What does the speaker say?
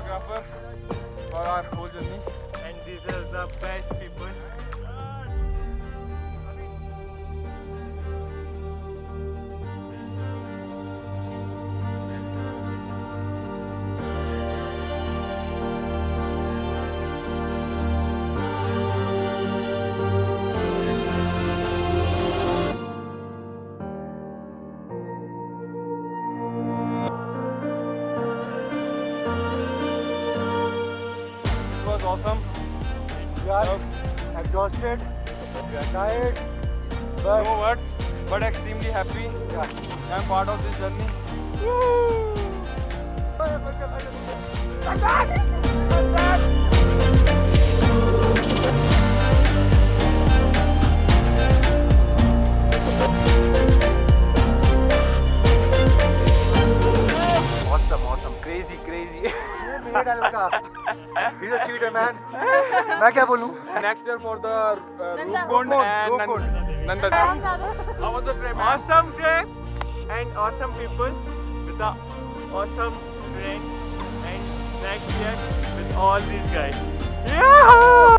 videographer for our whole journey. And these are the best people. It was awesome. We are exhausted, we are tired, but No words, but extremely happy. yeah. I'm part of this journey. Awesome, crazy. मेरे डालो का. He's a cheater, man. मैं क्या बोलूँ? Next year for the Rupkund and Rupkund. Nandadam. How was the trip? man? Awesome trip and awesome people with the awesome train. And next year with all these guys. Yeah!